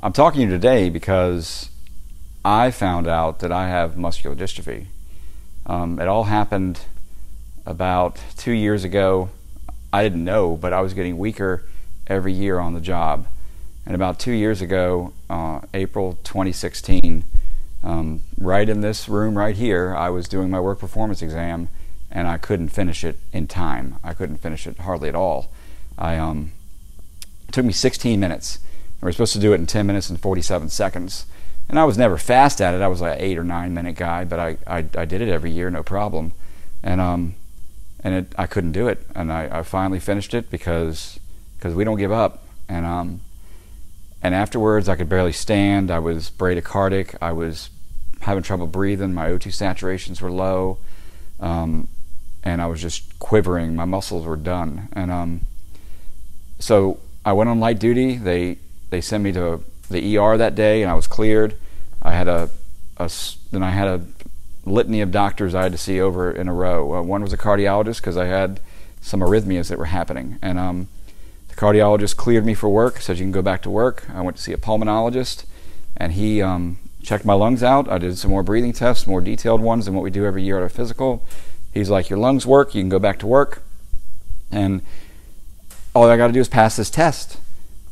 I'm talking to you today because I found out that I have muscular dystrophy. It all happened about 2 years ago. I didn't know, but I was getting weaker every year on the job. And about 2 years ago, April 2016, right in this room right here, I was doing my work performance exam, and I couldn't finish it in time. I couldn't finish it hardly at all. It took me 16 minutes. We were supposed to do it in 10 minutes and 47 seconds. And I was never fast at it. I was like an 8 or 9 minute guy, but I did it every year, no problem. And I couldn't do it. And I finally finished it because we don't give up. And afterwards, I could barely stand. I was bradycardic. I was having trouble breathing. My O2 saturations were low. And I was just quivering. My muscles were done. And so I went on light duty. They sent me to the ER that day, and I was cleared. I had a litany of doctors I had to see over in a row. One was a cardiologist because I had some arrhythmias that were happening, and the cardiologist cleared me for work, said you can go back to work. I went to see a pulmonologist, and he checked my lungs out. I did some more breathing tests, more detailed ones than what we do every year at a physical. He's like, your lungs work, you can go back to work, and all I got to do is pass this test.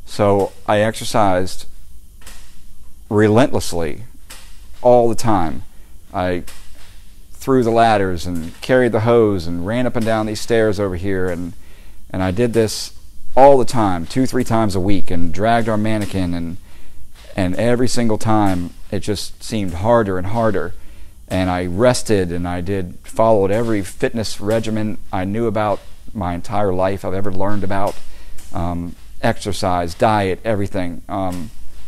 So I exercised relentlessly all the time. I threw the ladders and carried the hose and ran up and down these stairs over here, and I did this all the time, 2-3 times a week, and dragged our mannequin, and every single time it just seemed harder and harder. And I rested, and I followed every fitness regimen I knew about my entire life, I've ever learned about. Exercise, diet, everything,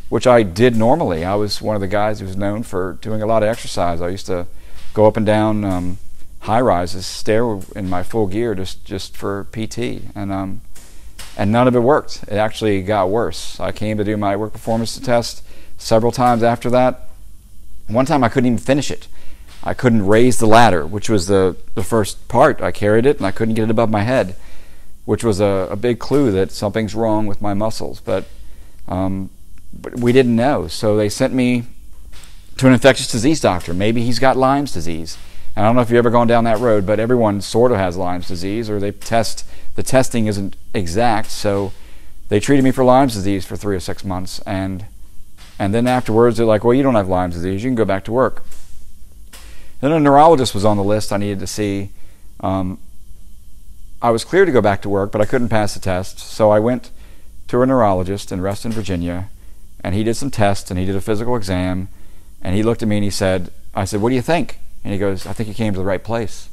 which I did normally. I was one of the guys who was known for doing a lot of exercise. I used to go up and down high rises, stair in my full gear just for PT, and none of it worked. It actually got worse. I came to do my work performance test several times after that. One time I couldn't even finish it. I couldn't raise the ladder, which was the first part. I carried it and I couldn't get it above my head, which was a big clue that something's wrong with my muscles. But we didn't know. So they sent me to an infectious disease doctor. Maybe he's got Lyme's disease. And I don't know if you've ever gone down that road, but everyone sort of has Lyme's disease, or the testing isn't exact. So they treated me for Lyme's disease for 3 or 6 months. And then afterwards, they're like, well, you don't have Lyme's disease. You can go back to work. Then a neurologist was on the list I needed to see. I was cleared to go back to work, but I couldn't pass the test. So I went to a neurologist in Reston, Virginia, and he did some tests, and he did a physical exam, and he looked at me and I said, what do you think? And he goes, I think you came to the right place.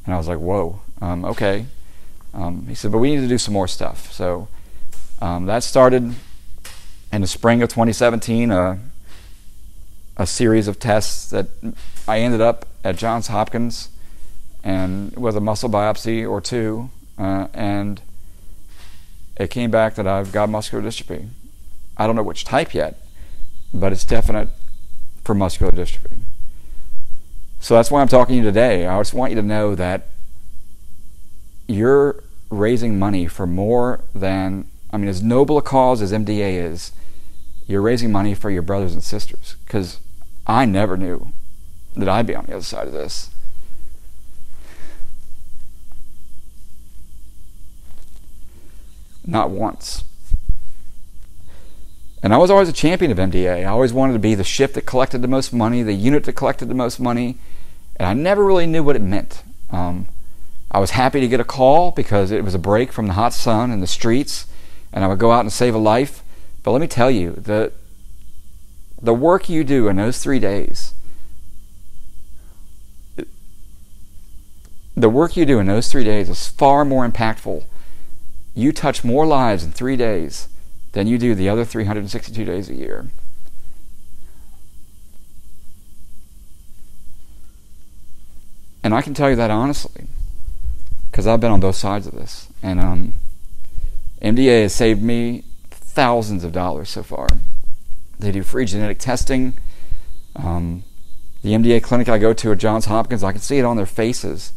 And I was like, whoa, okay. He said, but we need to do some more stuff. So that started in the spring of 2017, a series of tests that I ended up at Johns Hopkins and with a muscle biopsy or two, and it came back that I've got muscular dystrophy. I don't know which type yet, but it's definite for muscular dystrophy. So that's why I'm talking to you today. I just want you to know that you're raising money for more than, as noble a cause as MDA is, you're raising money for your brothers and sisters, because I never knew that I'd be on the other side of this. Not once. And I was always a champion of MDA. I always wanted to be the shift that collected the most money, the unit that collected the most money, and I never really knew what it meant. I was happy to get a call because it was a break from the hot sun and the streets, and I would go out and save a life. But let me tell you, the work you do in those 3 days, is far more impactful. You touch more lives in 3 days than you do the other 362 days a year. And I can tell you that honestly, because I've been on both sides of this. And MDA has saved me thousands of dollars so far. They do free genetic testing. The MDA clinic I go to at Johns Hopkins, I can see it on their faces.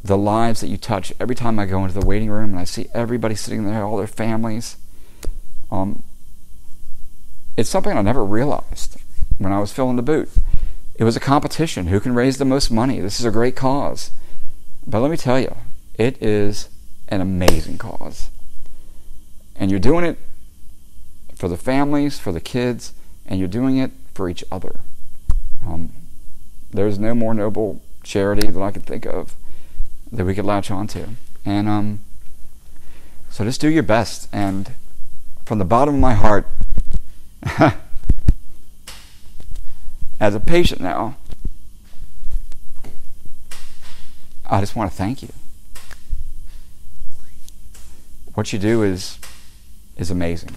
The lives that you touch every time I go into the waiting room and I see everybody sitting there, all their families. it's something I never realized when I was filling the boot. It was a competition. Who can raise the most money? This is a great cause. But let me tell you, it is an amazing cause. And you're doing it for the families, for the kids, and you're doing it for each other. There's no more noble charity that I could think of that we could latch onto. And so just do your best. And from the bottom of my heart, as a patient now, I just want to thank you. What you do is amazing.